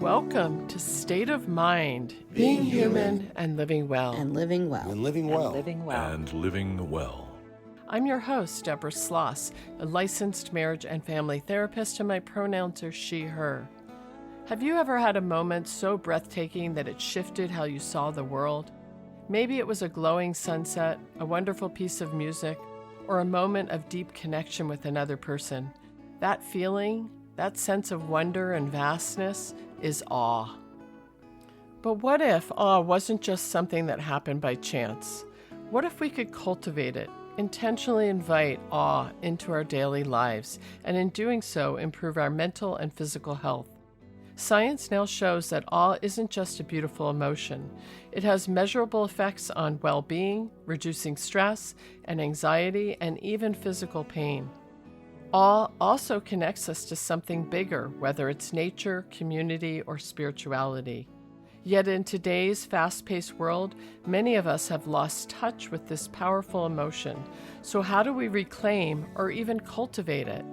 Welcome to State of Mind, being human and living well. And living well. And living well. And living well. I'm your host, Debra Sloss, a licensed marriage and family therapist, and my pronouns are she, her. Have you ever had a moment so breathtaking that it shifted how you saw the world? Maybe it was a glowing sunset, a wonderful piece of music, or a moment of deep connection with another person. That feeling, that sense of wonder and vastness, is awe. But what if awe wasn't just something that happened by chance? What if we could cultivate it, intentionally invite awe into our daily lives, and in doing so, improve our mental and physical health? Science now shows that awe isn't just a beautiful emotion. It has measurable effects on well-being, reducing stress and anxiety, and even physical pain. Awe also connects us to something bigger, whether it's nature, community, or spirituality. Yet in today's fast-paced world, many of us have lost touch with this powerful emotion. So how do we reclaim or even cultivate it?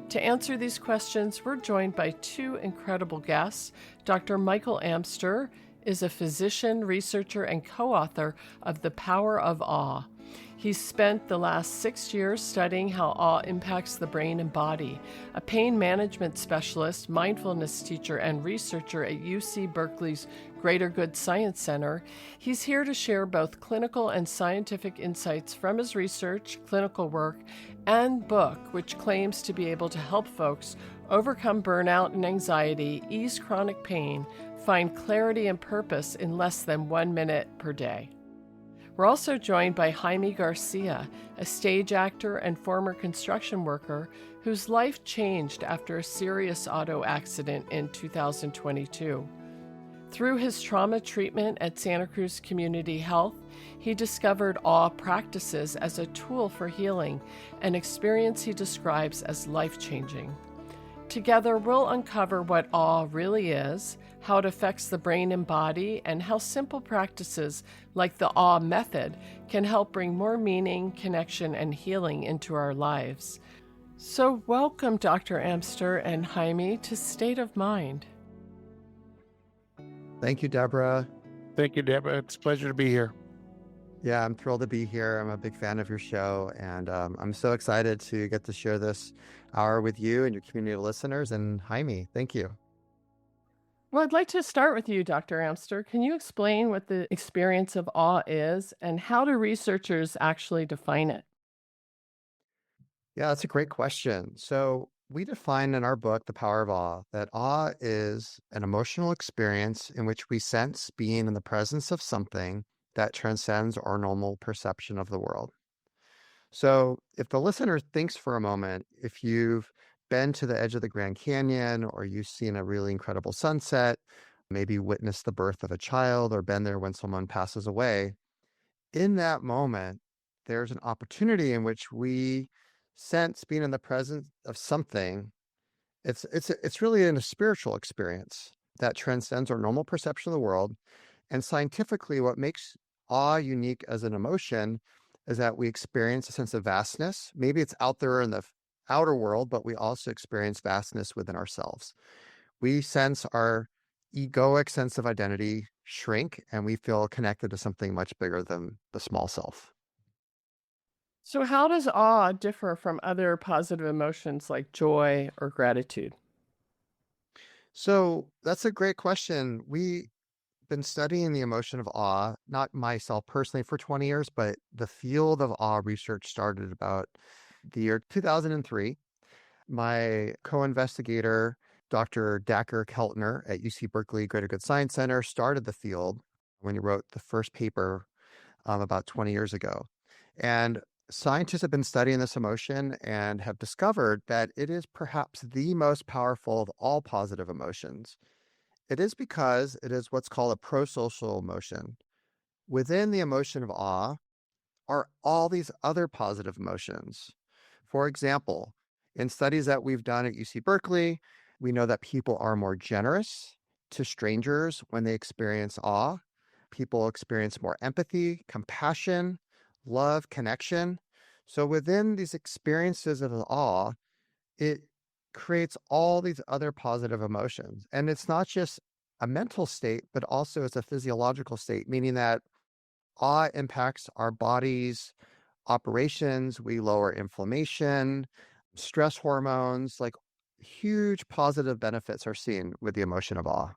To answer these questions, we're joined by two incredible guests. Dr. Michael Amster is a physician, researcher, and co-author of The Power of Awe. He's spent the last 6 years studying how awe impacts the brain and body. A pain management specialist, mindfulness teacher, and researcher at UC Berkeley's Greater Good Science Center, he's here to share both clinical and scientific insights from his research, clinical work, and book, which claims to be able to help folks overcome burnout and anxiety, ease chronic pain, find clarity and purpose in less than 1 minute per day. We're also joined by Jaime Garcia, a stage actor and former construction worker whose life changed after a serious auto accident in 2022. Through his trauma treatment at Santa Cruz Community Health, he discovered awe practices as a tool for healing, an experience he describes as life-changing. Together, we'll uncover what awe really is, how it affects the brain and body, and how simple practices like the awe method can help bring more meaning, connection, and healing into our lives. So welcome, Dr. Amster and Jaime, to State of Mind. Thank you, Deborah. Thank you, Deborah. It's a pleasure to be here. Yeah, I'm thrilled to be here. I'm a big fan of your show, and I'm so excited to get to share this hour with you and your community of listeners. And Jaime, thank you. Well, I'd like to start with you, Dr. Amster. Can you explain what the experience of awe is and how do researchers actually define it? Yeah, that's a great question. So we define in our book, The Power of Awe, that awe is an emotional experience in which we sense being in the presence of something that transcends our normal perception of the world. So if the listener thinks for a moment, if you've been to the edge of the Grand Canyon or you've seen a really incredible sunset, maybe witnessed the birth of a child or been there when someone passes away, in that moment, there's an opportunity in which we sense being in the presence of something. It's really a spiritual experience that transcends our normal perception of the world. And scientifically, what makes awe unique as an emotion is that we experience a sense of vastness. Maybe it's out there in the outer world, but we also experience vastness within ourselves. We sense our egoic sense of identity shrink, and we feel connected to something much bigger than the small self. So how does awe differ from other positive emotions like joy or gratitude? So that's a great question. We've been studying the emotion of awe, not myself personally for 20 years, but the field of awe research started about the year 2003. My co-investigator, Dr. Dacher Keltner at UC Berkeley Greater Good Science Center, started the field when he wrote the first paper about 20 years ago. And scientists have been studying this emotion and have discovered that it is perhaps the most powerful of all positive emotions. It is because it is what's called a prosocial emotion. Within the emotion of awe are all these other positive emotions. For example, in studies that we've done at UC Berkeley, we know that people are more generous to strangers when they experience awe. People experience more empathy, compassion, love, connection. So within these experiences of awe, it creates all these other positive emotions. And it's not just a mental state, but also it's a physiological state, meaning that awe impacts our body's operations. We lower inflammation, stress hormones, like huge positive benefits are seen with the emotion of awe.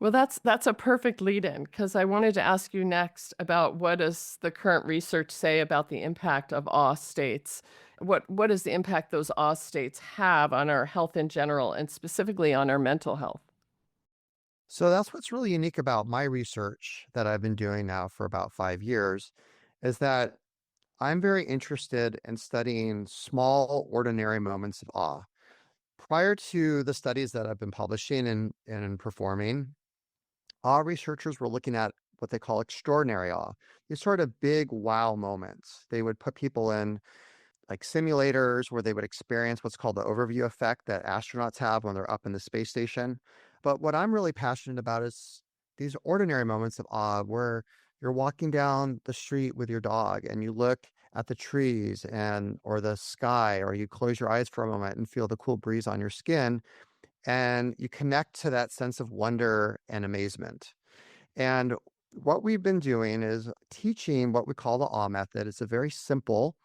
Well, that's a perfect lead-in because I wanted to ask you next about what does the current research say about the impact of awe states? What is the impact those awe states have on our health in general and specifically on our mental health? So that's what's really unique about my research that I've been doing now for about 5 years is that I'm very interested in studying small, ordinary moments of awe. Prior to the studies that I've been publishing and performing, awe researchers were looking at what they call extraordinary awe. These sort of big wow moments. They would put people in like simulators where they would experience what's called the overview effect that astronauts have when they're up in the space station. But what I'm really passionate about is these ordinary moments of awe where you're walking down the street with your dog and you look at the trees and or the sky, or you close your eyes for a moment and feel the cool breeze on your skin, and you connect to that sense of wonder and amazement. And what we've been doing is teaching what we call the awe method. It's a very simple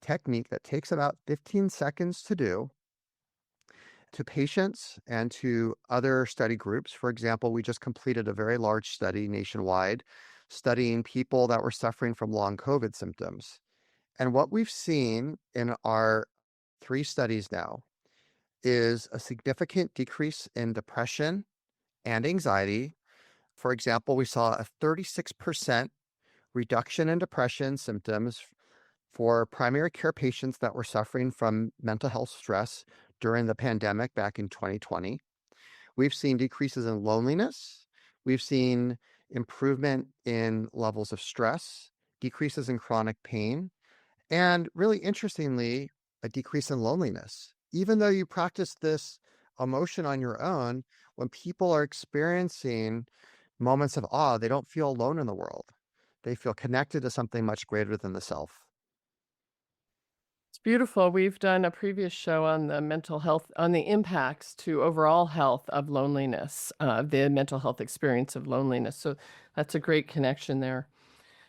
technique that takes about 15 seconds to do to patients and to other study groups. For example, we just completed a very large study nationwide studying people that were suffering from long COVID symptoms. And what we've seen in our 3 studies now is a significant decrease in depression and anxiety. For example, we saw a 36% reduction in depression symptoms for primary care patients that were suffering from mental health stress during the pandemic back in 2020. We've seen decreases in loneliness. We've seen improvement in levels of stress, decreases in chronic pain, and really interestingly, a decrease in loneliness. Even though you practice this emotion on your own, when people are experiencing moments of awe, they don't feel alone in the world. They feel connected to something much greater than the self. It's beautiful. We've done a previous show on the mental health, on the impacts to overall health of loneliness, the mental health experience of loneliness. So that's a great connection there.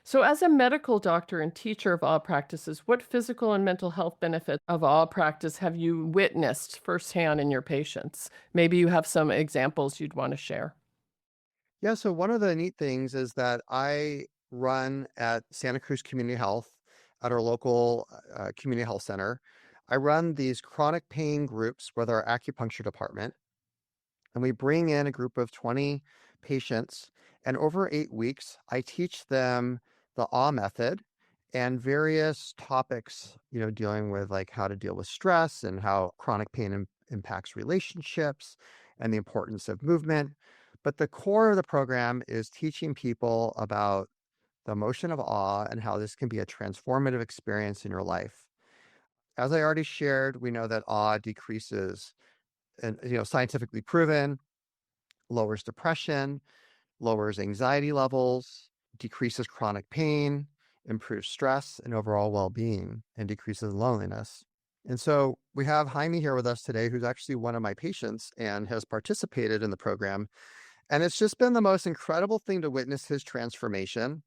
So, as a medical doctor and teacher of awe practices, what physical and mental health benefits of awe practice have you witnessed firsthand in your patients? Maybe you have some examples you'd want to share. Yeah, so one of the neat things is that I run at Santa Cruz Community Health at our local community health center. I run these chronic pain groups with our acupuncture department, and we bring in a group of 20 patients. And over 8 weeks, I teach them the awe method and various topics, dealing with like how to deal with stress and how chronic pain impacts relationships and the importance of movement. But the core of the program is teaching people about the emotion of awe and how this can be a transformative experience in your life. As I already shared, we know that awe decreases, and scientifically proven, lowers depression, lowers anxiety levels, decreases chronic pain, improves stress and overall well-being, and decreases loneliness. And so we have Jaime here with us today, who's actually one of my patients and has participated in the program. And it's just been the most incredible thing to witness his transformation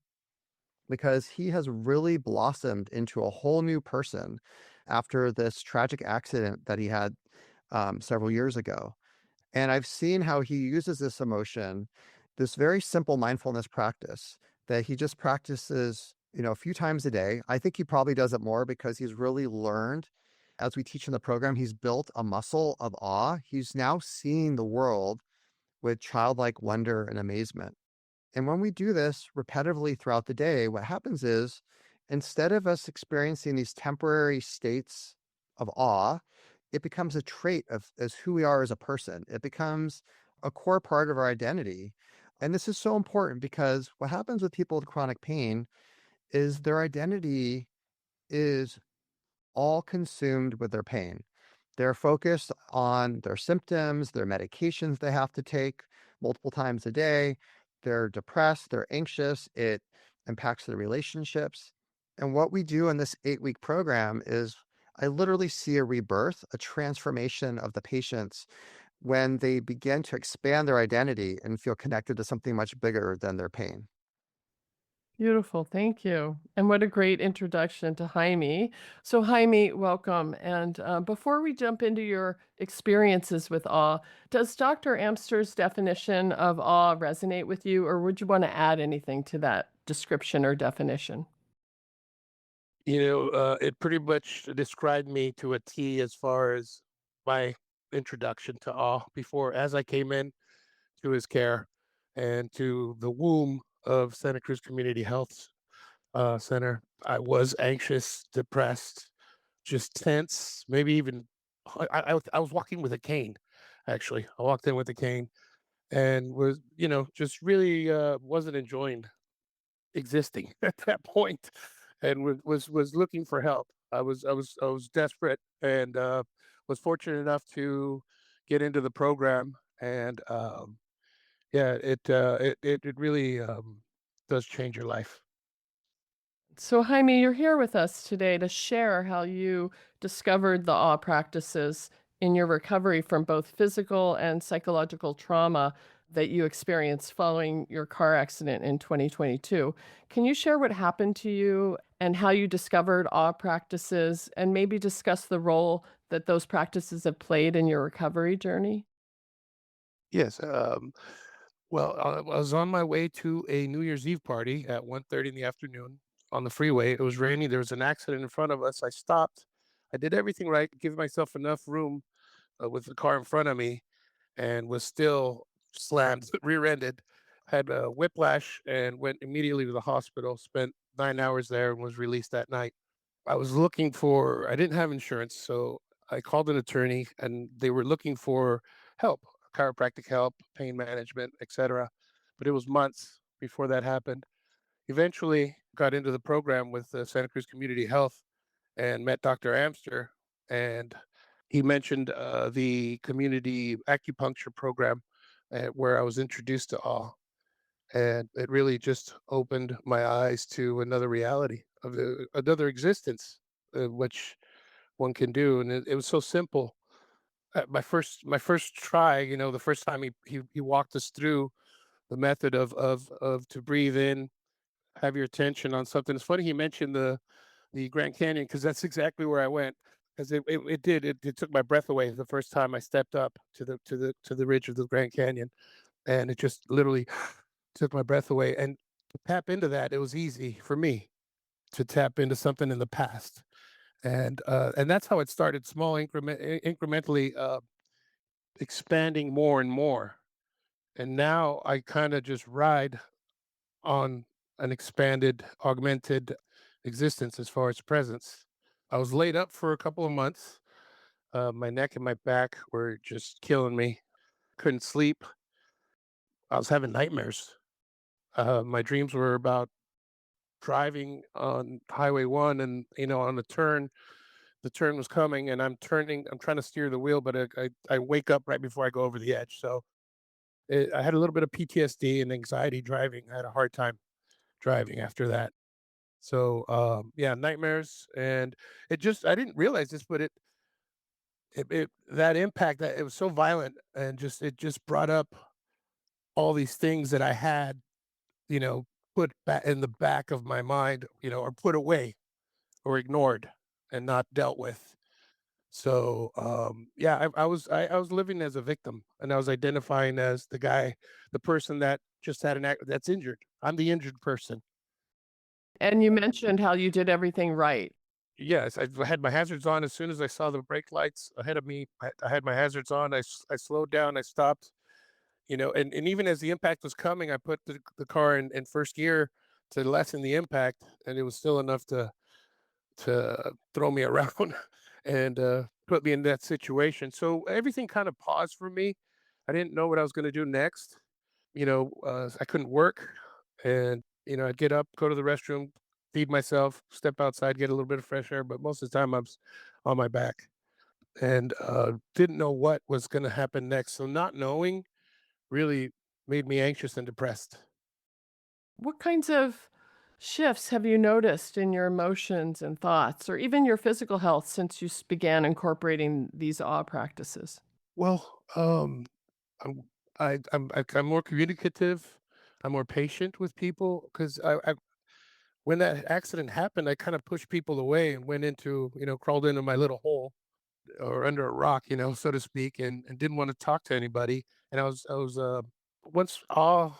because he has really blossomed into a whole new person after this tragic accident that he had several years ago. And I've seen how he uses this emotion, this very simple mindfulness practice that he just practices, a few times a day. I think he probably does it more because he's really learned. As we teach in the program, he's built a muscle of awe. He's now seeing the world with childlike wonder and amazement. And when we do this repetitively throughout the day, what happens is instead of us experiencing these temporary states of awe, it becomes a trait of as who we are as a person. It becomes a core part of our identity. And this is so important because what happens with people with chronic pain is their identity is all consumed with their pain. They're focused on their symptoms, their medications they have to take multiple times a day. They're depressed, they're anxious, it impacts their relationships. And what we do in this 8-week program is I literally see a rebirth, a transformation of the patients when they begin to expand their identity and feel connected to something much bigger than their pain. Beautiful. Thank you. And what a great introduction to Jaime. So, Jaime, welcome. And before we jump into your experiences with awe, does Dr. Amster's definition of awe resonate with you, or would you want to add anything to that description or definition? It pretty much described me to a T as far as my introduction to awe before, as I came in to his care and to the womb of Santa Cruz Community Health Center. I was anxious, depressed, just tense, maybe even I was walking with a cane. Actually, I walked in with a cane and was, just really wasn't enjoying existing at that point, and was looking for help. I was desperate, and was fortunate enough to get into the program, and yeah, it really does change your life. So, Jaime, you're here with us today to share how you discovered the awe practices in your recovery from both physical and psychological trauma that you experienced following your car accident in 2022. Can you share what happened to you and how you discovered awe practices and maybe discuss the role that those practices have played in your recovery journey? Yes. Well, I was on my way to a New Year's Eve party at 1:30 in the afternoon on the freeway. It was raining. There was an accident in front of us. I stopped. I did everything right, give myself enough room with the car in front of me, and was still slammed, rear-ended. Had whiplash and went immediately to the hospital. Spent 9 hours there and was released that night. I didn't have insurance, so I called an attorney and they were looking for help, chiropractic help, pain management, etc. But it was months before that happened. Eventually got into the program with Santa Cruz Community Health and met Dr. Amster, and he mentioned the community acupuncture program where I was introduced to awe, and it really just opened my eyes to another reality of another existence, which one can do, and it was so simple. My first try, the first time he walked us through the method of to breathe in, have your attention on something. It's funny he mentioned the Grand Canyon because that's exactly where I went. Because it took my breath away the first time I stepped up to the ridge of the Grand Canyon, and it just literally took my breath away. And to tap into that, it was easy for me to tap into something in the past, and that's how it started, small incrementally expanding more and more. And now I kind of just ride on an expanded, augmented existence as far as presence. I was laid up for a couple of months. My neck and my back were just killing me. Couldn't sleep. I was having nightmares. My dreams were about driving on Highway 1 and, on the turn was coming and I'm trying to steer the wheel, but I wake up right before I go over the edge. So I had a little bit of PTSD and anxiety driving. I had a hard time driving after that. So, yeah, nightmares, and I didn't realize this, but it that impact, that it was so violent, and it just brought up all these things that I had, you know, put back in the back of my mind, or put away or ignored and not dealt with. So, yeah, I was living as a victim, and I was identifying as the person that just had that's injured. I'm the injured person. And you mentioned how you did everything right. Yes, I had my hazards on as soon as I saw the brake lights ahead of me. I had my hazards on. I slowed down. I stopped. And even as the impact was coming, I put the car in first gear to lessen the impact, and it was still enough to throw me around and put me in that situation. So everything kind of paused for me. I didn't know what I was going to do next. I couldn't work, and I'd get up, go to the restroom, feed myself, step outside, get a little bit of fresh air. But most of the time, I was on my back and didn't know what was going to happen next. So not knowing really made me anxious and depressed. What kinds of shifts have you noticed in your emotions and thoughts, or even your physical health since you began incorporating these awe practices? Well, I'm I'm more communicative. I'm more patient with people because I when that accident happened, I kind of pushed people away and went into, crawled into my little hole or under a rock, so to speak, and didn't want to talk to anybody. And once awe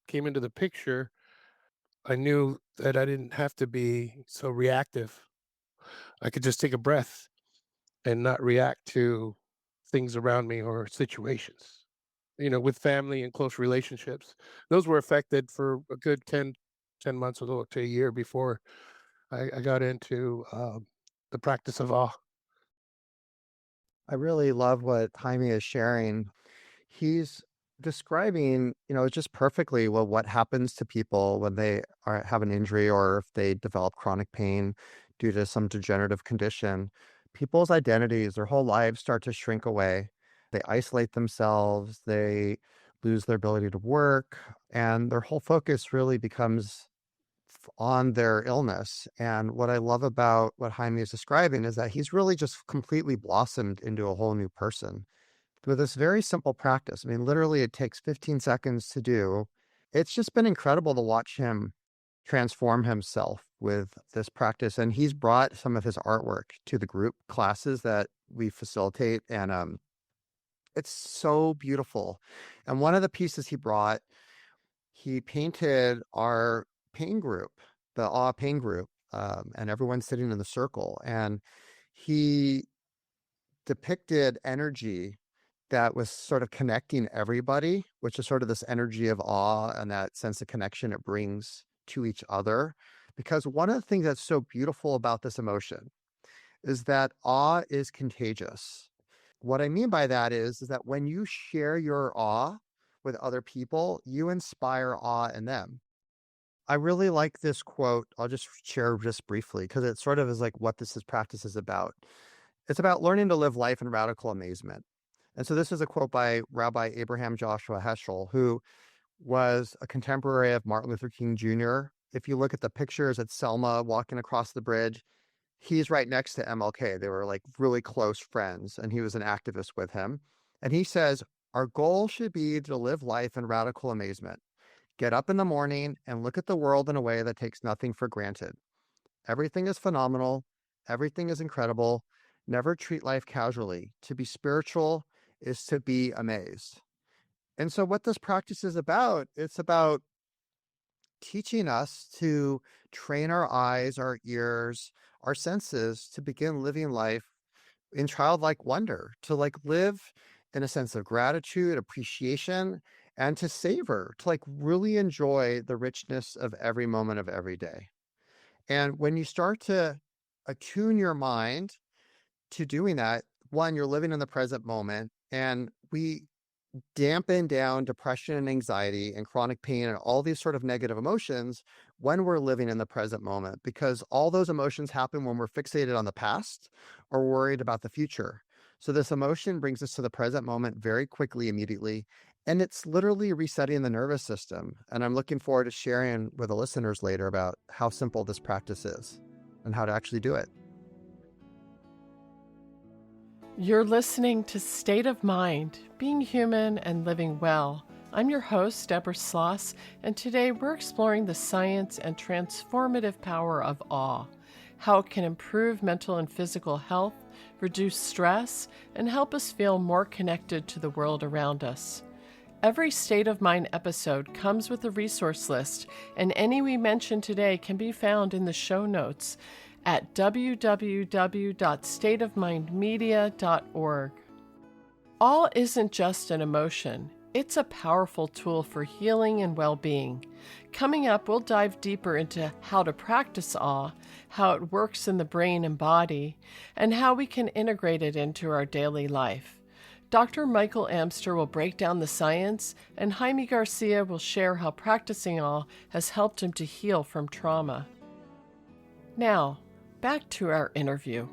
came into the picture, I knew that I didn't have to be so reactive. I could just take a breath and not react to things around me or situations. With family and close relationships. Those were affected for a good 10 months or to a year before I got into the practice of awe. I really love what Jaime is sharing. He's describing, just perfectly what happens to people when they have an injury or if they develop chronic pain due to some degenerative condition. People's identities, their whole lives start to shrink away. They isolate themselves, they lose their ability to work, and their whole focus really becomes on their illness. And what I love about what Jaime is describing is that he's really just completely blossomed into a whole new person with this very simple practice. I mean, literally, it takes 15 seconds to do. It's just been incredible to watch him transform himself with this practice. And he's brought some of his artwork to the group classes that we facilitate. And it's so beautiful. And one of the pieces he brought, he painted our pain group, the awe pain group, and everyone sitting in the circle. And he depicted energy that was sort of connecting everybody, which is sort of this energy of awe and that sense of connection it brings to each other. Because one of the things that's so beautiful about this emotion is that awe is contagious. What I mean by that is that when you share your awe with other people, you inspire awe in them. I really like this quote. I'll just share just briefly because it sort of is like what practice is about. It's about learning to live life in radical amazement. And so this is a quote by Rabbi Abraham Joshua Heschel, who was a contemporary of Martin Luther King Jr. If you look at the pictures at Selma walking across the bridge, he's right next to MLK. They were like really close friends, and he was an activist with him. And he says, our goal should be to live life in radical amazement. Get up in the morning and look at the world in a way that takes nothing for granted. Everything is phenomenal. Everything is incredible. Never treat life casually. To be spiritual is to be amazed. And so what this practice is about, it's about teaching us to train our eyes, our ears, our senses to begin living life in childlike wonder, to like live in a sense of gratitude, appreciation, and to savor, to like really enjoy the richness of every moment of every day. And when you start to attune your mind to doing that, one, you're living in the present moment, and we dampen down depression and anxiety and chronic pain and all these sort of negative emotions when we're living in the present moment, because all those emotions happen when we're fixated on the past or worried about the future. So this emotion brings us to the present moment very quickly, immediately, and it's literally resetting the nervous system. And I'm looking forward to sharing with the listeners later about how simple this practice is and how to actually do it. You're listening to State of Mind, Being Human and Living Well. I'm your host, Debra Sloss, and today we're exploring the science and transformative power of awe, how it can improve mental and physical health, reduce stress, and help us feel more connected to the world around us. Every State of Mind episode comes with a resource list, and any we mention today can be found in the show notes at www.stateofmindmedia.org. Awe isn't just an emotion. It's a powerful tool for healing and well-being. Coming up, we'll dive deeper into how to practice awe, how it works in the brain and body, and how we can integrate it into our daily life. Dr. Michael Amster will break down the science, and Jaime Garcia will share how practicing awe has helped him to heal from trauma. Now, back to our interview.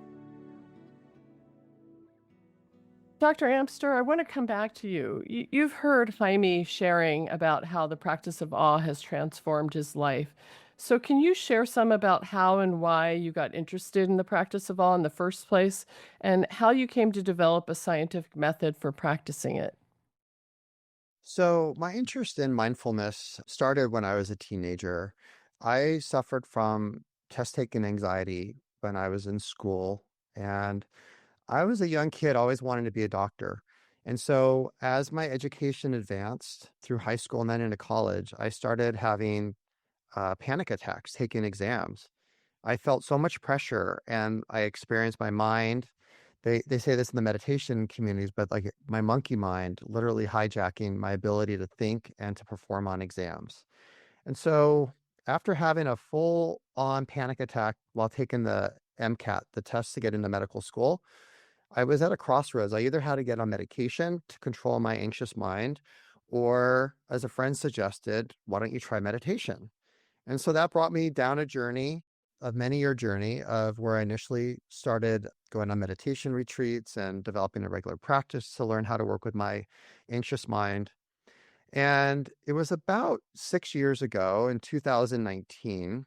Dr. Amster, I want to come back to you. You've heard Jaime sharing about how the practice of awe has transformed his life. So, can you share some about how and why you got interested in the practice of awe in the first place, and how you came to develop a scientific method for practicing it? So, my interest in mindfulness started when I was a teenager. I suffered from test taking anxiety when I was in school, and I was a young kid, always wanting to be a doctor. And so, as my education advanced through high school and then into college, I started having panic attacks taking exams. I felt so much pressure and I experienced my mind. They say this in the meditation communities, but like my monkey mind literally hijacking my ability to think and to perform on exams. And so after having a full on panic attack while taking the MCAT, the test to get into medical school, I was at a crossroads. I either had to get on medication to control my anxious mind, or as a friend suggested, why don't you try meditation? And so that brought me down a journey, a many-year journey of where I initially started going on meditation retreats and developing a regular practice to learn how to work with my anxious mind. And it was about 6 years ago in 2019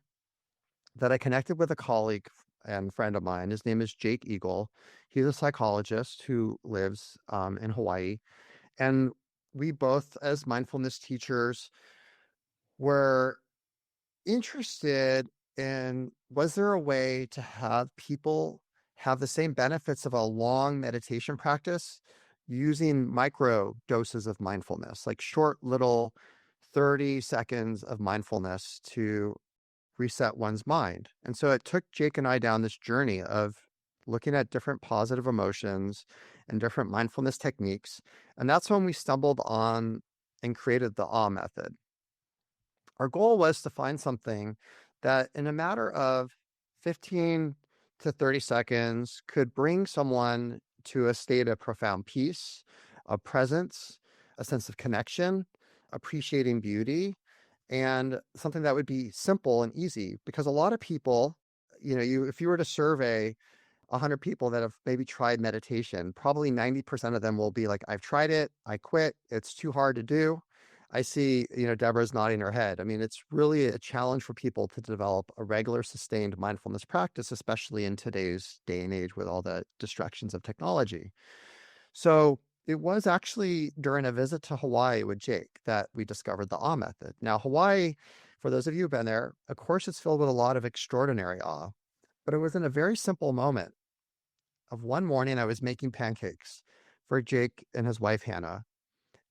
that I connected with a colleague and friend of mine. His name is Jake Eagle. He's a psychologist who lives in Hawaii. And we both, as mindfulness teachers, were interested in, was there a way to have people have the same benefits of a long meditation practice using micro doses of mindfulness, like short little 30 seconds of mindfulness to reset one's mind. And so it took Jake and I down this journey of looking at different positive emotions and different mindfulness techniques. And that's when we stumbled on and created the awe method. Our goal was to find something that in a matter of 15 to 30 seconds could bring someone to a state of profound peace, of presence, a sense of connection, appreciating beauty, and something that would be simple and easy. Because a lot of people, if you were to survey 100 people that have maybe tried meditation, probably 90% of them will be like, I've tried it, I quit, it's too hard to do. I see, Deborah's nodding her head. I mean, it's really a challenge for people to develop a regular, sustained mindfulness practice, especially in today's day and age with all the distractions of technology. So it was actually during a visit to Hawaii with Jake that we discovered the awe method. Now, Hawaii, for those of you who've been there, of course, it's filled with a lot of extraordinary awe, but it was in a very simple moment of one morning I was making pancakes for Jake and his wife, Hannah,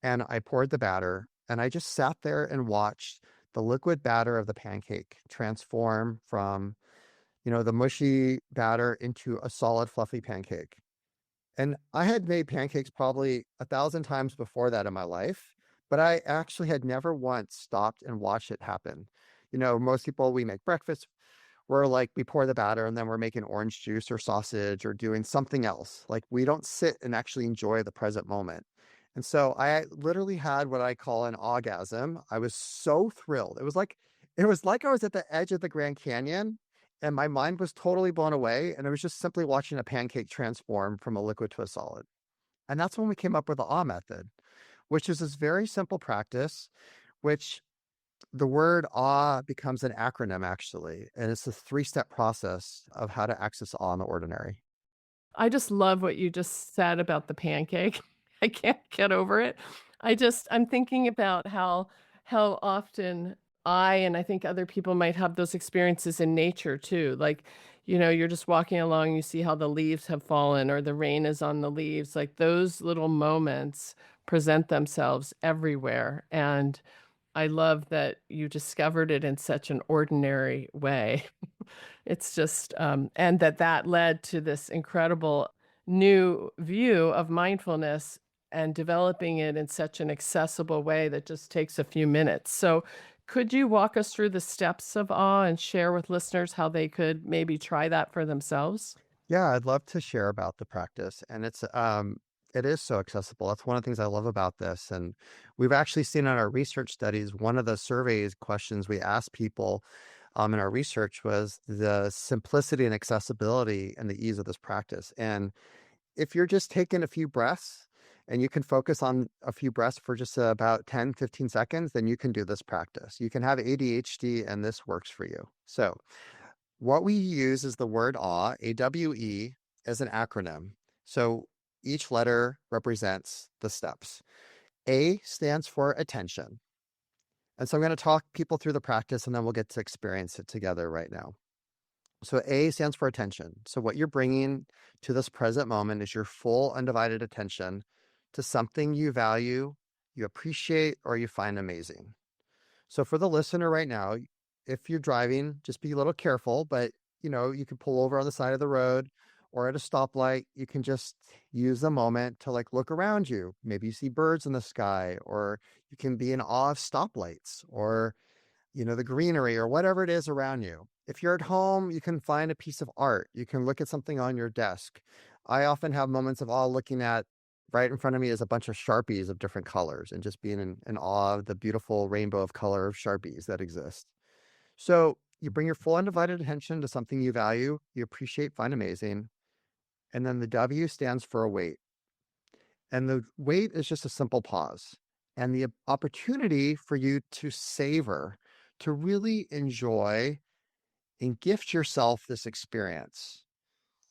and I poured the batter and I just sat there and watched the liquid batter of the pancake transform from, the mushy batter into a solid, fluffy pancake. And I had made pancakes probably 1,000 times before that in my life, but I actually had never once stopped and watched it happen. Most people, we make breakfast, we're like, we pour the batter and then we're making orange juice or sausage or doing something else. Like we don't sit and actually enjoy the present moment. And so I literally had what I call an orgasm. I was so thrilled. It was like I was at the edge of the Grand Canyon and my mind was totally blown away. And I was just simply watching a pancake transform from a liquid to a solid. And that's when we came up with the awe method, which is this very simple practice, which the word awe becomes an acronym actually, and it's a three-step process of how to access awe in the ordinary. I just love what you just said about the pancake. I can't get over it. I'm thinking about how often I and I think other people might have those experiences in nature too. Like, you're just walking along, you see how the leaves have fallen or the rain is on the leaves. Like those little moments present themselves everywhere. And I love that you discovered it in such an ordinary way. It's just, and that led to this incredible new view of mindfulness and developing it in such an accessible way that just takes a few minutes. So, could you walk us through the steps of awe and share with listeners how they could maybe try that for themselves? Yeah, I'd love to share about the practice, and it is so accessible. That's one of the things I love about this, and we've actually seen in our research studies, one of the surveys questions we asked people in our research was the simplicity and accessibility and the ease of this practice. And if you're just taking a few breaths and you can focus on a few breaths for just about 10, 15 seconds, then you can do this practice. You can have ADHD and this works for you. So what we use is the word awe, AWE, as an acronym. So each letter represents the steps. A stands for attention. And so I'm going to talk people through the practice and then we'll get to experience it together right now. So A stands for attention. So what you're bringing to this present moment is your full undivided attention to something you value, you appreciate, or you find amazing. So for the listener right now, if you're driving, just be a little careful, but you can pull over on the side of the road or at a stoplight. You can just use a moment to like look around you. Maybe you see birds in the sky, or you can be in awe of stoplights or the greenery or whatever it is around you. If you're at home, you can find a piece of art. You can look at something on your desk. I often have moments of awe looking at right in front of me is a bunch of Sharpies of different colors and just being in awe of the beautiful rainbow of color of Sharpies that exist. So you bring your full undivided attention to something you value, you appreciate, find amazing. And then the W stands for await. And the wait is just a simple pause and the opportunity for you to savor, to really enjoy and gift yourself this experience.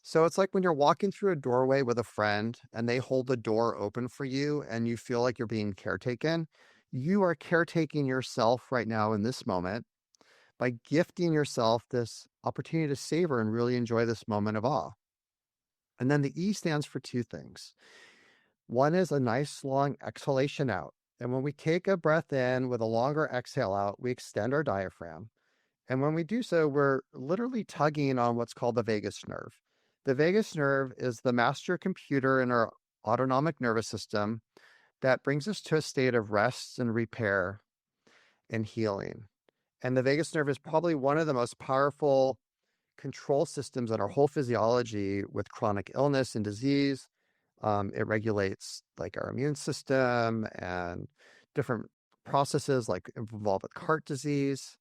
So it's like when you're walking through a doorway with a friend and they hold the door open for you and you feel like you're being caretaken. You are caretaking yourself right now in this moment by gifting yourself this opportunity to savor and really enjoy this moment of awe. And then the E stands for two things. One is a nice long exhalation out. And when we take a breath in with a longer exhale out, we extend our diaphragm. And when we do so, we're literally tugging on what's called the vagus nerve. The vagus nerve is the master computer in our autonomic nervous system that brings us to a state of rest and repair and healing. And the vagus nerve is probably one of the most powerful control systems in our whole physiology with chronic illness and disease. It regulates like our immune system and different processes like involved with heart disease.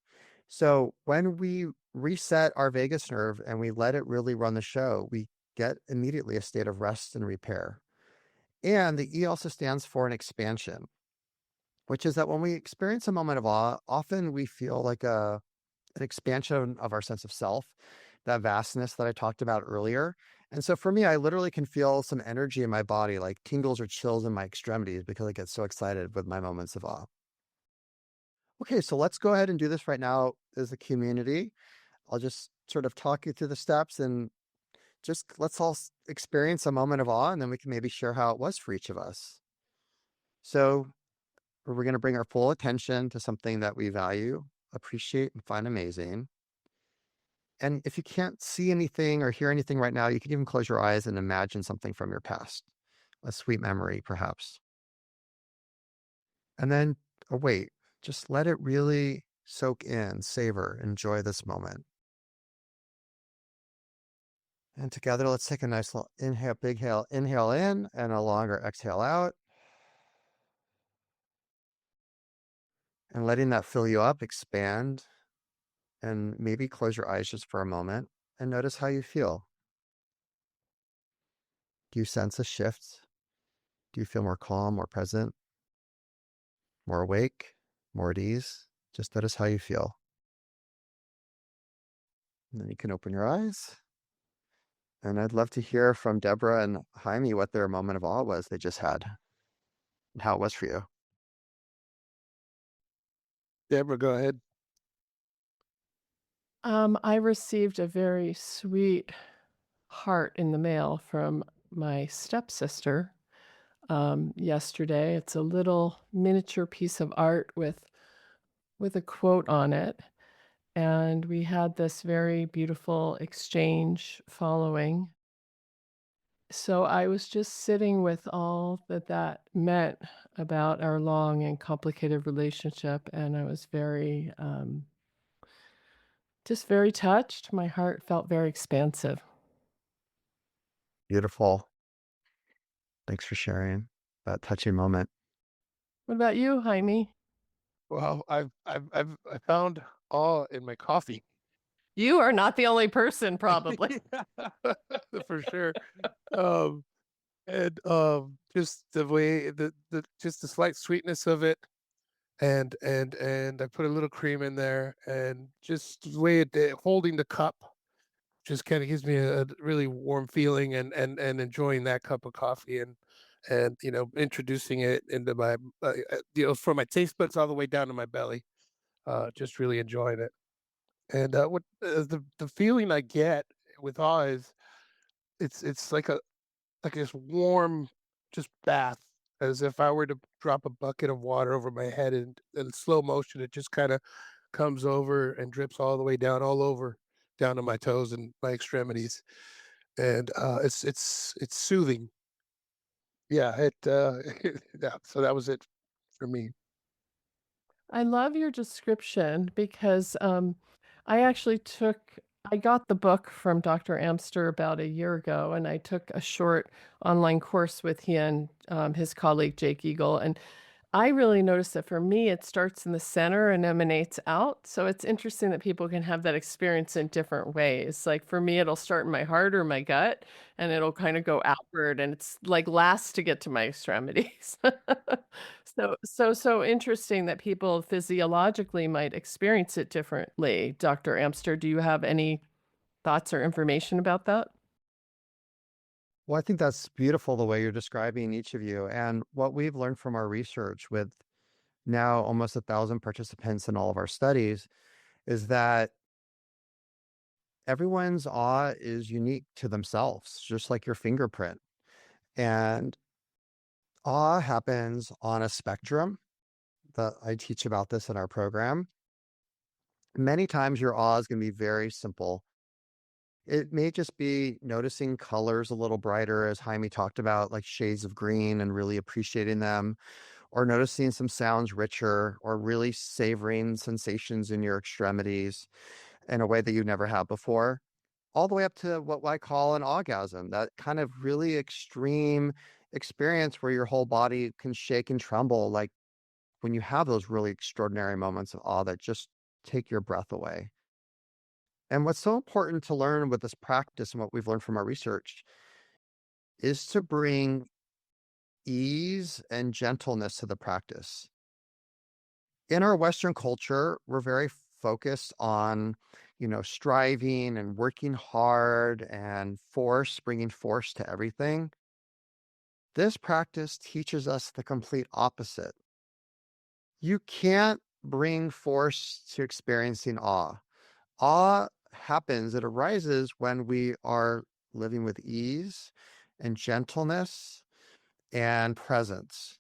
So when we reset our vagus nerve and we let it really run the show, we get immediately a state of rest and repair. And the E also stands for an expansion, which is that when we experience a moment of awe, often we feel like an expansion of our sense of self, that vastness that I talked about earlier. And so for me, I literally can feel some energy in my body, like tingles or chills in my extremities because I get so excited with my moments of awe. Okay, so let's go ahead and do this right now as a community. I'll just sort of talk you through the steps and just let's all experience a moment of awe and then we can maybe share how it was for each of us. So we're going to bring our full attention to something that we value, appreciate, and find amazing. And if you can't see anything or hear anything right now, you can even close your eyes and imagine something from your past, a sweet memory, perhaps. And then wait, just let it really soak in, savor, enjoy this moment. And together, let's take a nice little inhale, big inhale in and a longer exhale out. And letting that fill you up, expand, and maybe close your eyes just for a moment and notice how you feel. Do you sense a shift? Do you feel more calm, more present, more awake, more at ease? Just notice how you feel. And then you can open your eyes. And I'd love to hear from Debra and Jaime what their moment of awe was they just had and how it was for you. Deborah, go ahead. I received a very sweet heart in the mail from my stepsister yesterday. It's a little miniature piece of art with a quote on it, and we had this very beautiful exchange following. So I was just sitting with all that that meant about our long and complicated relationship, and I was very, just very touched. My heart felt very expansive. Beautiful. Thanks for sharing that touching moment. What about you, Jaime? Well, I found awe in my coffee. You are not the only person, probably. Yeah, for sure. Um, And, just the way the just the slight sweetness of it, and I put a little cream in there, and just the way holding the cup just kinda gives me a really warm feeling, and enjoying that cup of coffee, and, introducing it into my, from my taste buds all the way down to my belly, just really enjoying it. And, what the feeling I get with awe is it's like this warm, just bath, as if I were to drop a bucket of water over my head, and in slow motion, it just kinda comes over and drips all the way down, all over, down to my toes and my extremities, and, it's soothing. Yeah, yeah, so that was it for me. I love your description because I actually I got the book from Dr. Amster about a year ago, and I took a short online course with he and his colleague Jake Eagle. And I really noticed that for me, it starts in the center and emanates out. So it's interesting that people can have that experience in different ways. Like for me, it'll start in my heart or my gut, and it'll kind of go outward, and it's like last to get to my extremities. So interesting that people physiologically might experience it differently. Dr. Amster, do you have any thoughts or information about that? Well, I think that's beautiful the way you're describing each of you. And what we've learned from our research with now almost 1,000 participants in all of our studies is that everyone's awe is unique to themselves, just like your fingerprint. And awe happens on a spectrum that I teach about this in our program. Many times your awe is going to be very simple. It may just be noticing colors a little brighter, as Jaime talked about, like shades of green and really appreciating them, or noticing some sounds richer, or really savoring sensations in your extremities in a way that you never have before, all the way up to what I call an orgasm, that kind of really extreme experience where your whole body can shake and tremble, like when you have those really extraordinary moments of awe that just take your breath away. And what's so important to learn with this practice and what we've learned from our research is to bring ease and gentleness to the practice. In our Western culture, we're very focused on, striving and working hard and bringing force to everything. This practice teaches us the complete opposite. You can't bring force to experiencing awe. Awe happens, it arises when we are living with ease and gentleness and presence.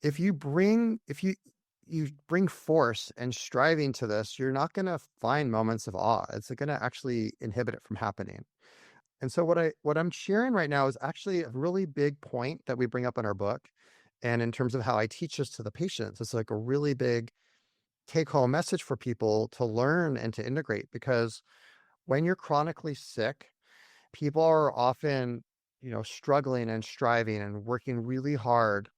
If you bring force and striving to this, you're not going to find moments of awe. It's going to actually inhibit it from happening. And so what I'm sharing right now is actually a really big point that we bring up in our book. And in terms of how I teach this to the patients, it's like a really big take home message for people to learn and to integrate, because when you're chronically sick, people are often, struggling and striving and working really hard.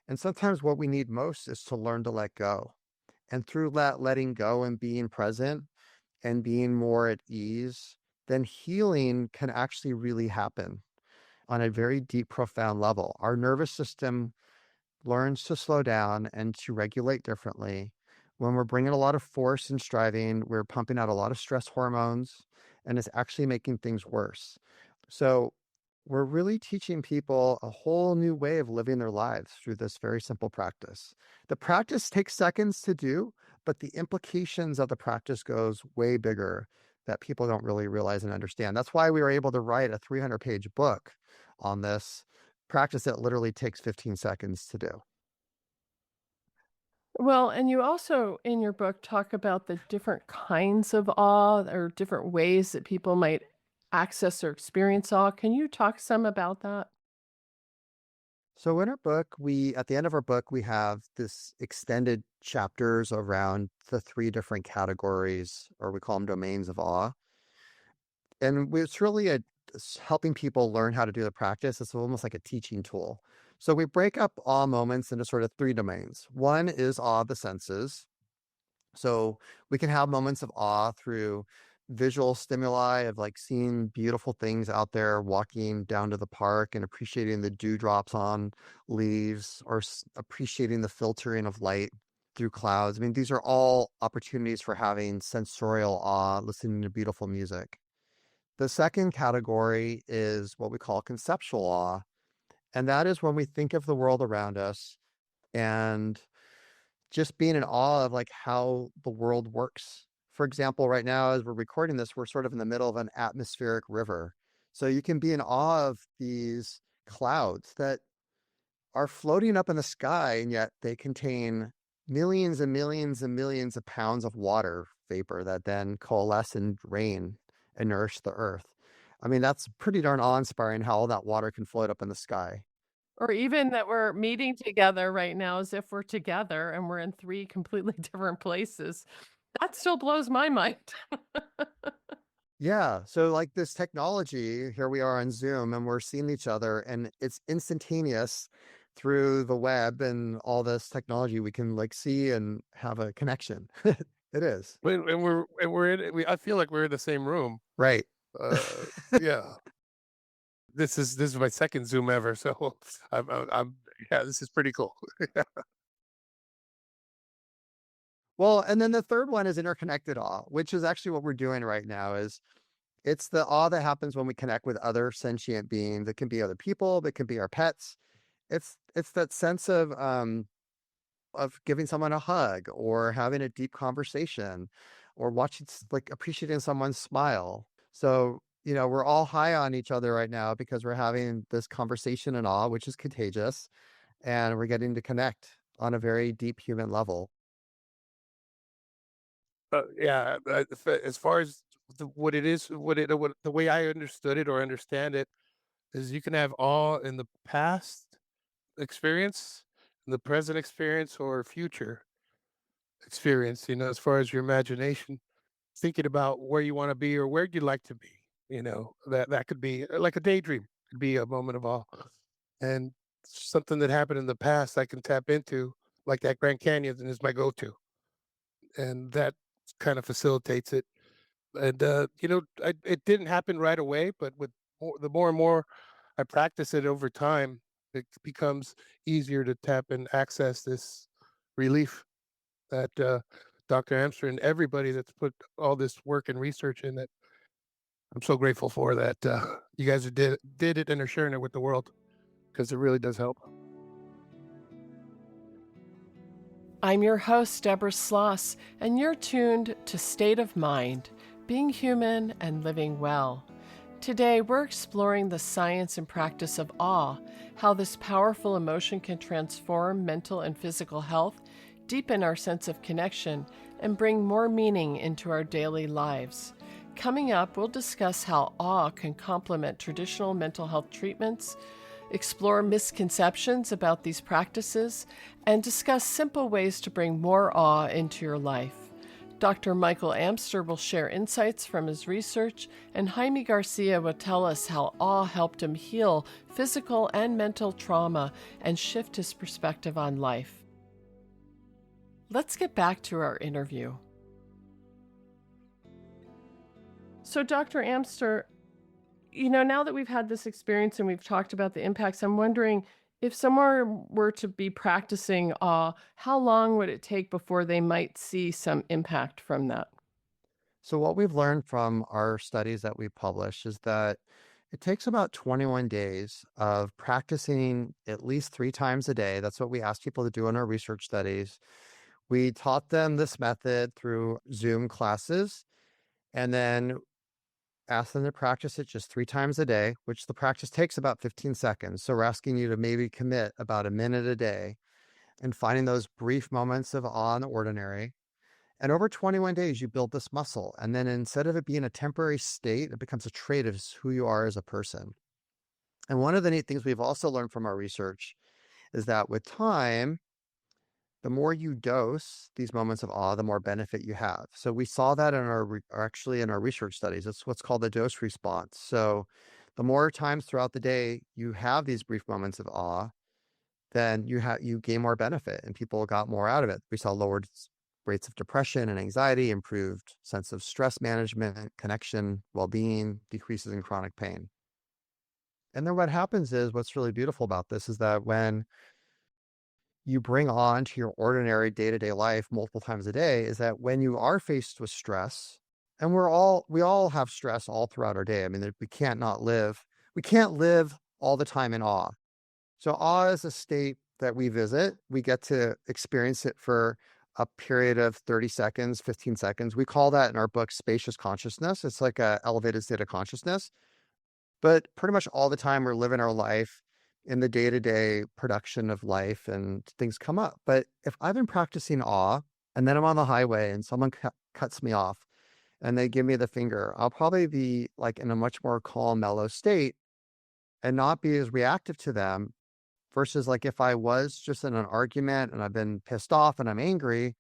And sometimes what we need most is to learn to let go. And through that letting go and being present and being more at ease, then healing can actually really happen on a very deep, profound level. Our nervous system learns to slow down and to regulate differently. When we're bringing a lot of force and striving, we're pumping out a lot of stress hormones, and it's actually making things worse. So, we're really teaching people a whole new way of living their lives through this very simple practice. The practice takes seconds to do, but the implications of the practice goes way bigger that people don't really realize and understand. That's why we were able to write a 300-page book on this practice that literally takes 15 seconds to do. Well, and you also in your book talk about the different kinds of awe or different ways that people might access or experience awe. Can you talk some about that? So in our book, at the end of our book, we have this extended chapters around the three different categories, or we call them domains of awe. And it's really helping people learn how to do the practice. It's almost like a teaching tool. So we break up awe moments into sort of three domains. One is awe of the senses. So we can have moments of awe through visual stimuli of like seeing beautiful things out there, walking down to the park and appreciating the dewdrops on leaves, or appreciating the filtering of light through clouds. I mean, these are all opportunities for having sensorial awe, listening to beautiful music. The second category is what we call conceptual awe, and that is when we think of the world around us and just being in awe of like how the world works. For example, right now, as we're recording this, we're sort of in the middle of an atmospheric river. So you can be in awe of these clouds that are floating up in the sky, and yet they contain millions and millions and millions of pounds of water vapor that then coalesce in rain and nourish the earth. I mean, that's pretty darn awe-inspiring how all that water can float up in the sky. Or even that we're meeting together right now as if we're together and we're in 3 completely different places. That still blows my mind. Yeah. So, like this technology, here we are on Zoom and we're seeing each other, and it's instantaneous through the web and all this technology. We can like see and have a connection. It is. And we're in I feel like we're in the same room. Right. Uh, yeah. This is my second Zoom ever, so I'm yeah, this is pretty cool. Well, and then the third one is interconnected awe, which is actually what we're doing right now. Is it's the awe that happens when we connect with other sentient beings. It can be other people, it can be our pets. It's that sense of giving someone a hug or having a deep conversation or watching like appreciating someone's smile. So, we're all high on each other right now because we're having this conversation and awe, which is contagious, and we're getting to connect on a very deep human level. Yeah, as far as what it is, what the way I understood it or understand it is you can have awe in the past experience, in the present experience, or future experience, as far as your imagination, thinking about where you wanna be or where you'd like to be, that could be like a daydream, could be a moment of awe, and something that happened in the past I can tap into, like that Grand Canyon is my go-to, and that kind of facilitates it, and, it didn't happen right away, but with the more and more I practice it over time, it becomes easier to tap and access this relief that, Dr. Amster and everybody that's put all this work and research in it. I'm so grateful for that, you guys did it and are sharing it with the world because it really does help. I'm your host, Debra Sloss, and you're tuned to State of Mind, Being Human and Living Well. Today, we're exploring the science and practice of awe, how this powerful emotion can transform mental and physical health, deepen our sense of connection, and bring more meaning into our daily lives. Coming up, we'll discuss how awe can complement traditional mental health treatments, explore misconceptions about these practices, and discuss simple ways to bring more awe into your life. Dr. Michael Amster will share insights from his research, and Jaime Garcia will tell us how awe helped him heal physical and mental trauma and shift his perspective on life. Let's get back to our interview. So, Dr. Amster, now that we've had this experience and we've talked about the impacts, I'm wondering if someone were to be practicing awe, how long would it take before they might see some impact from that? So, what we've learned from our studies that we publish is that it takes about 21 days of practicing at least 3 times a day. That's what we asked people to do in our research studies. We taught them this method through Zoom classes and then asked them to practice it just 3 times a day, which the practice takes about 15 seconds. So, we're asking you to maybe commit about a minute a day and finding those brief moments of awe in the ordinary. And over 21 days, you build this muscle. And then instead of it being a temporary state, it becomes a trait of who you are as a person. And one of the neat things we've also learned from our research is that with time, the more you dose these moments of awe, the more benefit you have. So we saw that in actually in our research studies. It's what's called the dose response. So the more times throughout the day you have these brief moments of awe, then you gain more benefit and people got more out of it. We saw lowered rates of depression and anxiety, improved sense of stress management, connection, well-being, decreases in chronic pain. And then what happens is what's really beautiful about this is that when you bring on to your ordinary day-to-day life multiple times a day is that when you are faced with stress, and we all have stress all throughout our day. I mean, we can't live all the time in awe. So awe is a state that we visit. We get to experience it for a period of 30 seconds, 15 seconds. We call that in our book spacious consciousness. It's like a elevated state of consciousness. But pretty much all the time we're living our life in the day-to-day production of life and things come up. But if I've been practicing awe and then I'm on the highway and someone cuts me off and they give me the finger, I'll probably be like in a much more calm, mellow state and not be as reactive to them versus like if I was just in an argument and I've been pissed off and I'm angry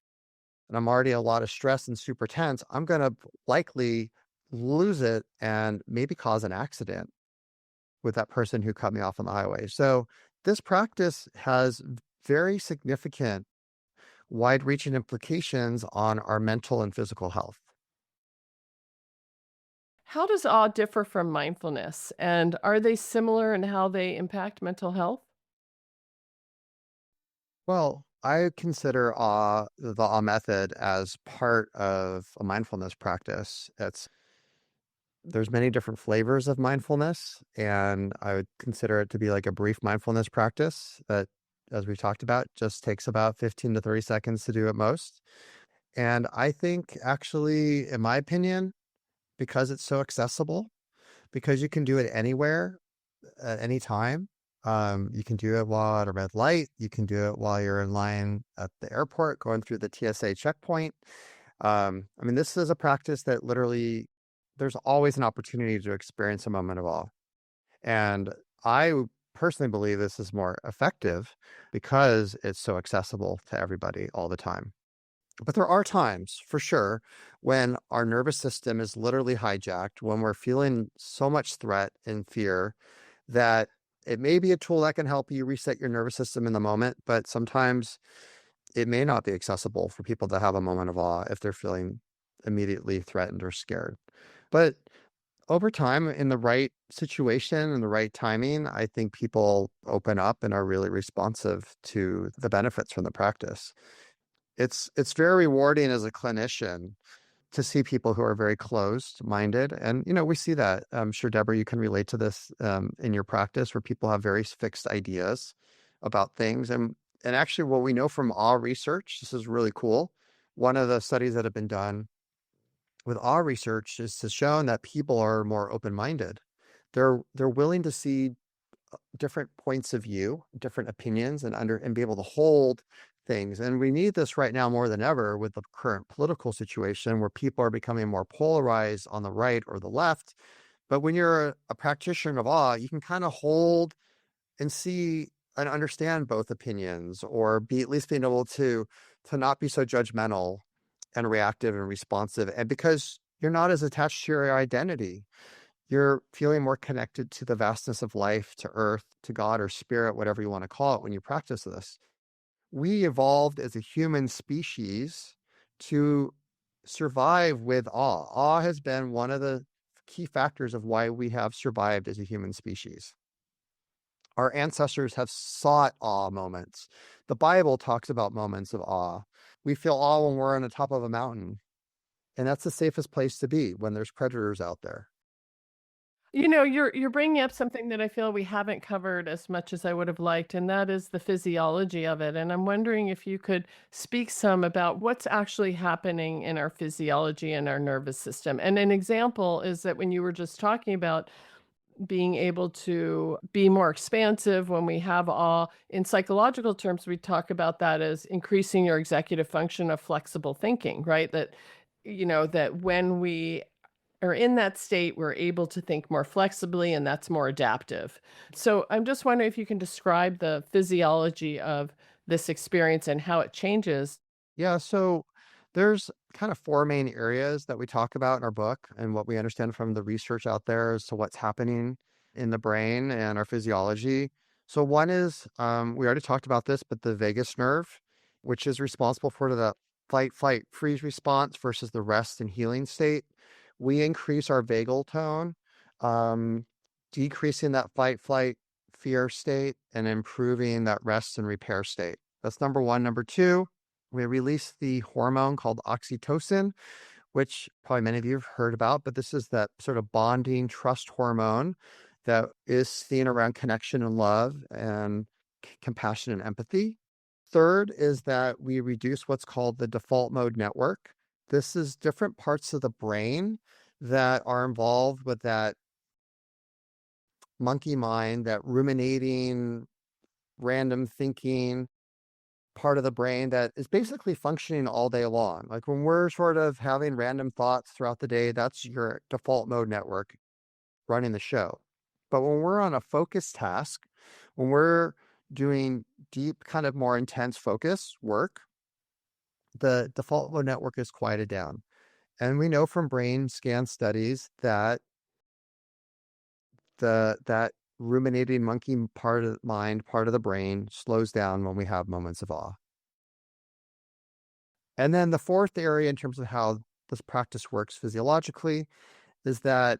and I'm already a lot of stress and super tense, I'm going to likely lose it and maybe cause an accident with that person who cut me off on the highway. So this practice has very significant, wide-reaching implications on our mental and physical health. How does awe differ from mindfulness? And are they similar in how they impact mental health? Well, I consider the awe method as part of a mindfulness practice. There's many different flavors of mindfulness, and I would consider it to be like a brief mindfulness practice that, as we talked about, just takes about 15 to 30 seconds to do at most. And I think actually, in my opinion, because it's so accessible, because you can do it anywhere at any time. You can do it while at a red light. You can do it while you're in line at the airport going through the TSA checkpoint. I mean, this is a practice that literally there's always an opportunity to experience a moment of awe. And I personally believe this is more effective because it's so accessible to everybody all the time. But there are times, for sure, when our nervous system is literally hijacked, when we're feeling so much threat and fear that it may be a tool that can help you reset your nervous system in the moment, but sometimes it may not be accessible for people to have a moment of awe if they're feeling immediately threatened or scared. But over time, in the right situation and the right timing, I think people open up and are really responsive to the benefits from the practice. It's very rewarding as a clinician to see people who are very closed-minded, and we see that. I'm sure Deborah, you can relate to this in your practice, where people have very fixed ideas about things, and actually, what we know from awe research, this is really cool. One of the studies that have been done with awe research is to show that people are more open-minded. They're willing to see different points of view, different opinions, and be able to hold things. And we need this right now more than ever with the current political situation where people are becoming more polarized on the right or the left. But when you're a practitioner of awe, you can kind of hold and see and understand both opinions, or be at least being able to not be so judgmental and reactive and responsive. And because you're not as attached to your identity, you're feeling more connected to the vastness of life, to earth, to God or spirit, whatever you want to call it when you practice this. We evolved as a human species to survive with awe. Awe has been one of the key factors of why we have survived as a human species. Our ancestors have sought awe moments. The Bible talks about moments of awe. We feel awe when we're on the top of a mountain, and that's the safest place to be when there's predators out there. You're bringing up something that I feel we haven't covered as much as I would have liked, and that is the physiology of it. And I'm wondering if you could speak some about what's actually happening in our physiology and our nervous system. And an example is that when you were just talking about being able to be more expansive when we have awe, in psychological terms, we talk about that as increasing your executive function of flexible thinking, right? That when we are in that state, we're able to think more flexibly, and that's more adaptive. So I'm just wondering if you can describe the physiology of this experience and how it changes. Yeah, so there's kind of four main areas that we talk about in our book and what we understand from the research out there as to what's happening in the brain and our physiology. So one is, we already talked about this, but the vagus nerve, which is responsible for the fight, flight, freeze response versus the rest and healing state, we increase our vagal tone, um, decreasing that fight, flight, fear state and improving that rest and repair state. That's number one. Number two, we release the hormone called oxytocin, which probably many of you have heard about, but this is that sort of bonding trust hormone that is seen around connection and love and compassion and empathy. Third is that we reduce what's called the default mode network. This is different parts of the brain that are involved with that monkey mind, that ruminating, random thinking part of the brain that is basically functioning all day long. Like when we're sort of having random thoughts throughout the day, that's your default mode network running the show. But when we're on a focused task, when we're doing deep, kind of more intense focus work, the default mode network is quieted down. And we know from brain scan studies that that ruminating monkey part of the mind, part of the brain slows down when we have moments of awe. And then the fourth area in terms of how this practice works physiologically is that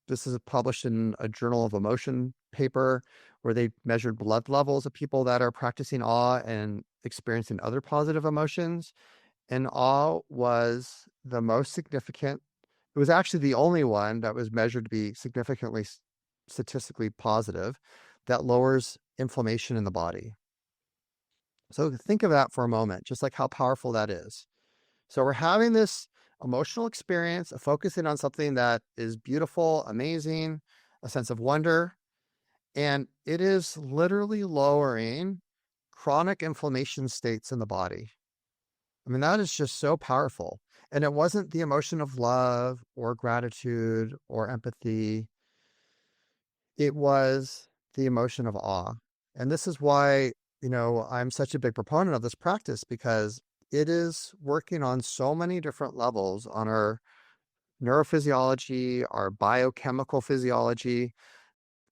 this is published in a Journal of Emotion paper where they measured blood levels of people that are practicing awe and experiencing other positive emotions. And awe was the most significant. It was actually the only one that was measured to be significantly statistically positive that lowers inflammation in the body. So think of that for a moment, just like how powerful that is. So we're having this emotional experience of focusing on something that is beautiful, amazing, a sense of wonder, and it is literally lowering chronic inflammation states in the body. I mean, that is just so powerful. And it wasn't the emotion of love or gratitude or empathy. It was the emotion of awe. And this is why, I'm such a big proponent of this practice because it is working on so many different levels on our neurophysiology, our biochemical physiology.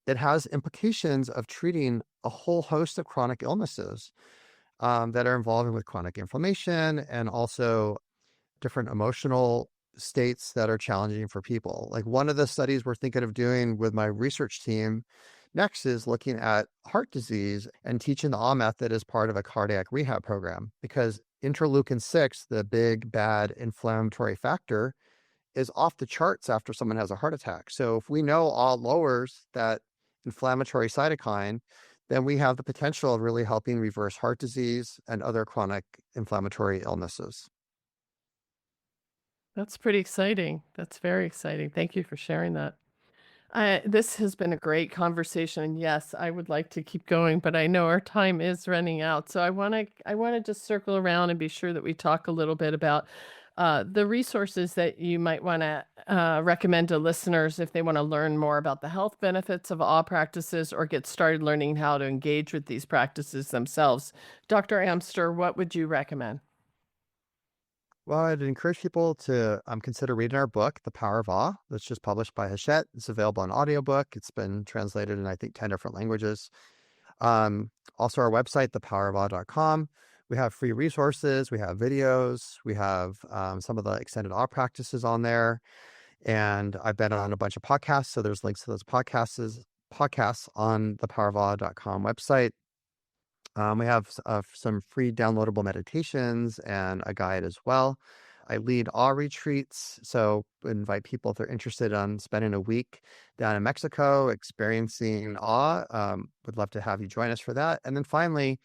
It has implications of treating a whole host of chronic illnesses that are involving with chronic inflammation and also different emotional states that are challenging for people. Like one of the studies we're thinking of doing with my research team next is looking at heart disease and teaching the AW method as part of a cardiac rehab program because interleukin 6, the big bad inflammatory factor, is off the charts after someone has a heart attack. So if we know AW lowers that inflammatory cytokine, then we have the potential of really helping reverse heart disease and other chronic inflammatory illnesses. That's pretty exciting. That's very exciting. Thank you for sharing that. This has been a great conversation. And yes, I would like to keep going, but I know our time is running out. So I want to just circle around and be sure that we talk a little bit about the resources that you might want to recommend to listeners if they want to learn more about the health benefits of awe practices or get started learning how to engage with these practices themselves. Dr. Amster, what would you recommend? Well, I'd encourage people to consider reading our book, The Power of Awe, that's just published by Hachette. It's available on audiobook. It's been translated in, I think, 10 different languages. Also, our website, thepowerofawe.com. We have free resources. We have videos. We have some of the extended awe practices on there. And I've been on a bunch of podcasts. So there's links to those podcasts on thepowerofawe.com website. We have some free downloadable meditations and a guide as well. I lead awe retreats, so invite people if they're interested on spending a week down in Mexico experiencing awe. Would love to have you join us for that. And then finally,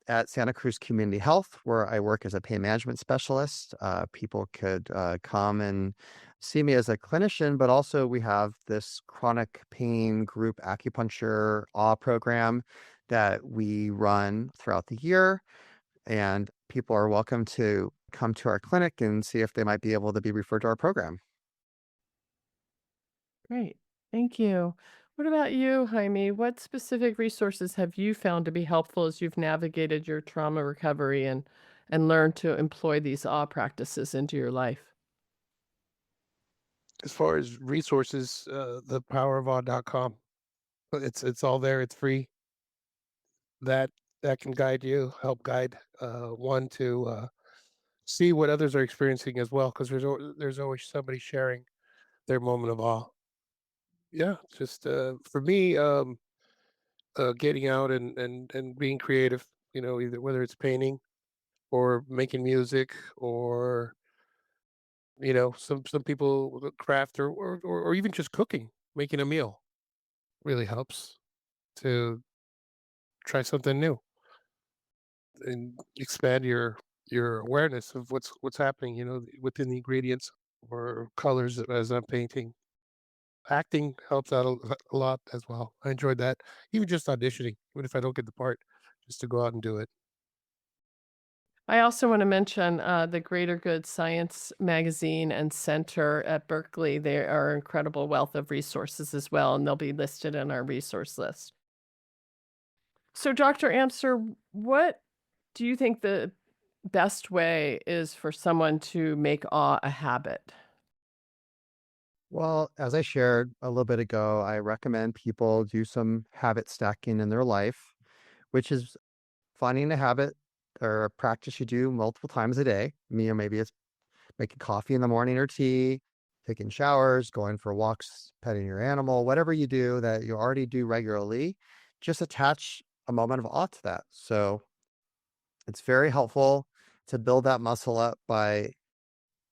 at Santa Cruz Community Health, where I work as a pain management specialist, people could come and see me as a clinician, but also we have this chronic pain group acupuncture awe program that we run throughout the year. And people are welcome to come to our clinic and see if they might be able to be referred to our program. Great. Thank you. What about you, Jaime? What specific resources have you found to be helpful as you've navigated your trauma recovery and learned to employ these awe practices into your life? As far as resources, thepowerofawe.com. It's all there. It's free. That that can guide you, help guide one to see what others are experiencing as well, because there's always somebody sharing their moment of awe. Yeah, just for me, getting out and being creative. Either whether it's painting or making music, or some people with craft, or even just cooking, making a meal really helps to try something new and expand your awareness of what's happening, within the ingredients or colors as I'm painting. Acting helps out a lot as well. I enjoyed that. Even just auditioning, even if I don't get the part, just to go out and do it. I also want to mention the Greater Good Science Magazine and Center at Berkeley. They are an incredible wealth of resources as well, and they'll be listed in our resource list. So, Dr. Amster, what do you think the best way is for someone to make awe a habit? Well, as I shared a little bit ago, I recommend people do some habit stacking in their life, which is finding a habit or a practice you do multiple times a day. Maybe it's making coffee in the morning or tea, taking showers, going for walks, petting your animal, whatever you do that you already do regularly, just attach a moment of awe to that. So it's very helpful to build that muscle up by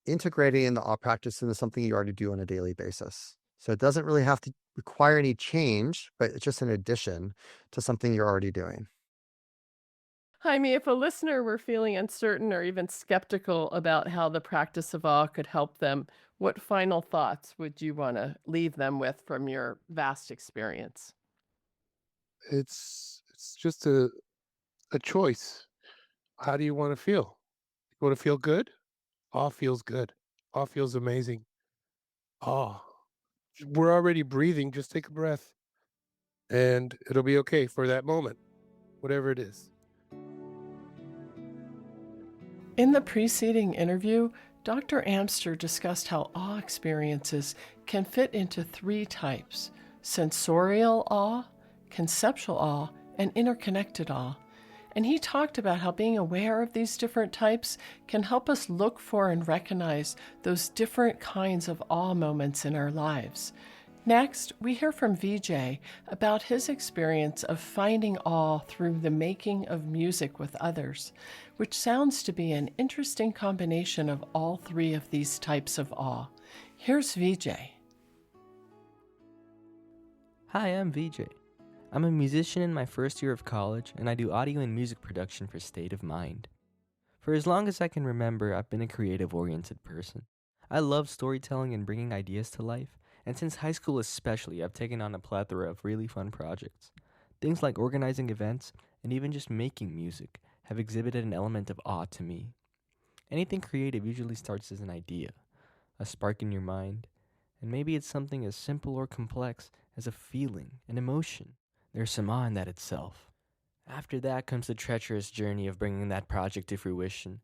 integrating the awe practice into something you already do on a daily basis. So it doesn't really have to require any change, but it's just an addition to something you're already doing. Jaime, if a listener were feeling uncertain or even skeptical about how the practice of awe could help them, what final thoughts would you want to leave them with from your vast experience? It's just a choice. How do you want to feel? You want to feel good? Awe feels good. Awe feels amazing. Awe. We're already breathing. Just take a breath, and it'll be okay for that moment, whatever it is. In the preceding interview, Dr. Amster discussed how awe experiences can fit into three types: sensorial awe, conceptual awe, and interconnected awe. And he talked about how being aware of these different types can help us look for and recognize those different kinds of awe moments in our lives. Next, we hear from VJ about his experience of finding awe through the making of music with others, which sounds to be an interesting combination of all three of these types of awe. Here's VJ. Hi, I'm VJ. I'm a musician in my first year of college, and I do audio and music production for State of Mind. For as long as I can remember, I've been a creative-oriented person. I love storytelling and bringing ideas to life, and since high school especially, I've taken on a plethora of really fun projects. Things like organizing events and even just making music have exhibited an element of awe to me. Anything creative usually starts as an idea, a spark in your mind, and maybe it's something as simple or complex as a feeling, an emotion. There's some awe in that itself. After that comes the treacherous journey of bringing that project to fruition.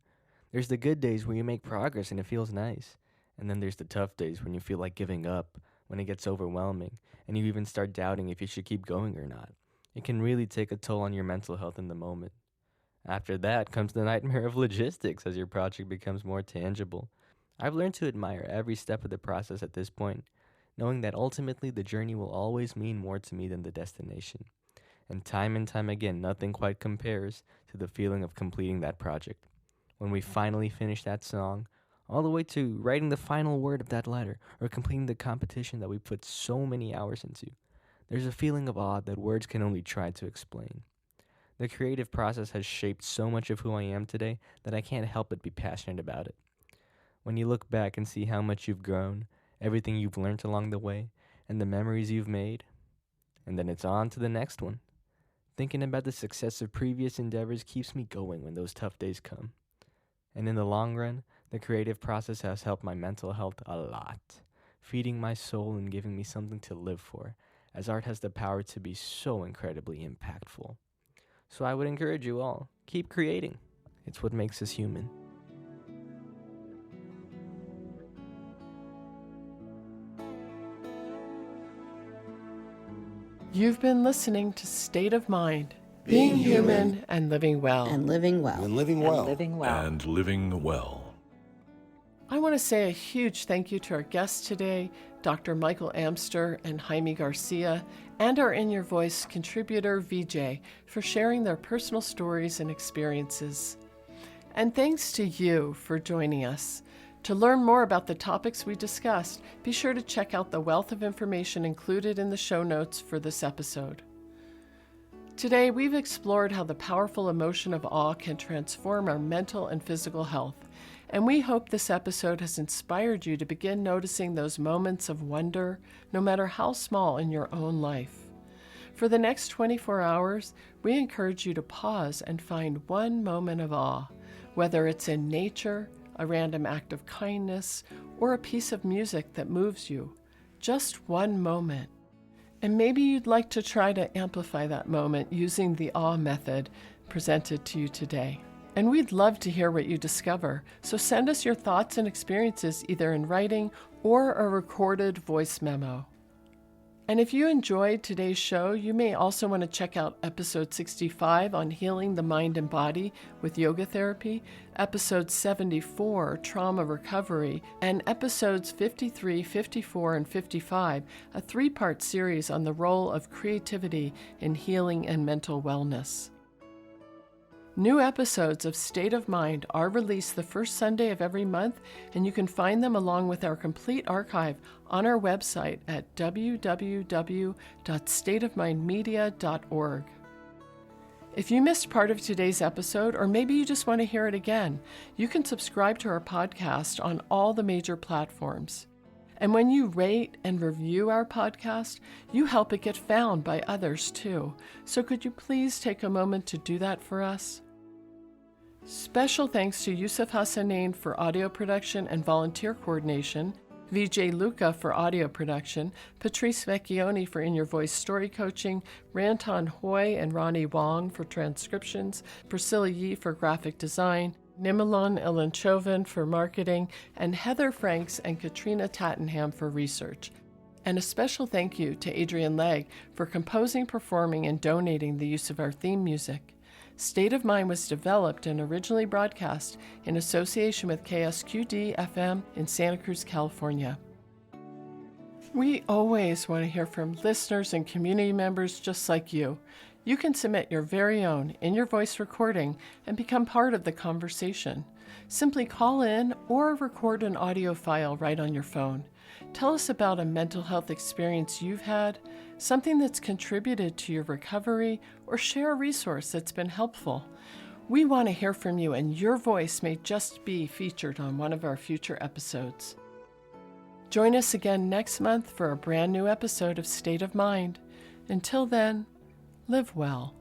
There's the good days where you make progress and it feels nice. And then there's the tough days when you feel like giving up, when it gets overwhelming, and you even start doubting if you should keep going or not. It can really take a toll on your mental health in the moment. After that comes the nightmare of logistics as your project becomes more tangible. I've learned to admire every step of the process at this point, knowing that ultimately the journey will always mean more to me than the destination. And time again, nothing quite compares to the feeling of completing that project. When we finally finish that song, all the way to writing the final word of that letter, or completing the competition that we put so many hours into, there's a feeling of awe that words can only try to explain. The creative process has shaped so much of who I am today that I can't help but be passionate about it. When you look back and see how much you've grown, everything you've learned along the way, and the memories you've made, and then it's on to the next one. Thinking about the success of previous endeavors keeps me going when those tough days come. And in the long run, the creative process has helped my mental health a lot, feeding my soul and giving me something to live for, as art has the power to be so incredibly impactful. So I would encourage you all, keep creating. It's what makes us human. You've been listening to State of Mind, being human and living well. And living well. And living well. And living well. And living well. I want to say a huge thank you to our guests today, Dr. Michael Amster and Jaime Garcia, and our In Your Voice contributor, VJ, for sharing their personal stories and experiences. And thanks to you for joining us. To learn more about the topics we discussed, be sure to check out the wealth of information included in the show notes for this episode. Today, we've explored how the powerful emotion of awe can transform our mental and physical health. And we hope this episode has inspired you to begin noticing those moments of wonder, no matter how small in your own life. For the next 24 hours, we encourage you to pause and find one moment of awe, whether it's in nature, a random act of kindness, or a piece of music that moves you. Just one moment. And maybe you'd like to try to amplify that moment using the awe method presented to you today. And we'd love to hear what you discover, so send us your thoughts and experiences either in writing or a recorded voice memo. And if you enjoyed today's show, you may also want to check out episode 65 on healing the mind and body with yoga therapy, episode 74, trauma recovery, and episodes 53, 54, and 55, a three-part series on the role of creativity in healing and mental wellness. New episodes of State of Mind are released the first Sunday of every month, and you can find them along with our complete archive on our website at www.stateofmindmedia.org. If you missed part of today's episode, or maybe you just want to hear it again, you can subscribe to our podcast on all the major platforms. And when you rate and review our podcast, you help it get found by others too. So could you please take a moment to do that for us? Special thanks to Yusuf Hassanain for audio production and volunteer coordination, VJ Luca for audio production, Patrice Vecchione for In Your Voice story coaching, Rantan Hoy and Ronnie Wong for transcriptions, Priscilla Yee for graphic design, Nimilon Ilanchovan for marketing, and Heather Franks and Katrina Tattenham for research. And a special thank you to Adrian Legg for composing, performing, and donating the use of our theme music. State of Mind was developed and originally broadcast in association with KSQD-FM in Santa Cruz, California. We always want to hear from listeners and community members just like you. You can submit your very own In Your Voice recording and become part of the conversation. Simply call in or record an audio file right on your phone. Tell us about a mental health experience you've had, something that's contributed to your recovery, or share a resource that's been helpful. We want to hear from you, and your voice may just be featured on one of our future episodes. Join us again next month for a brand new episode of State of Mind. Until then, live well.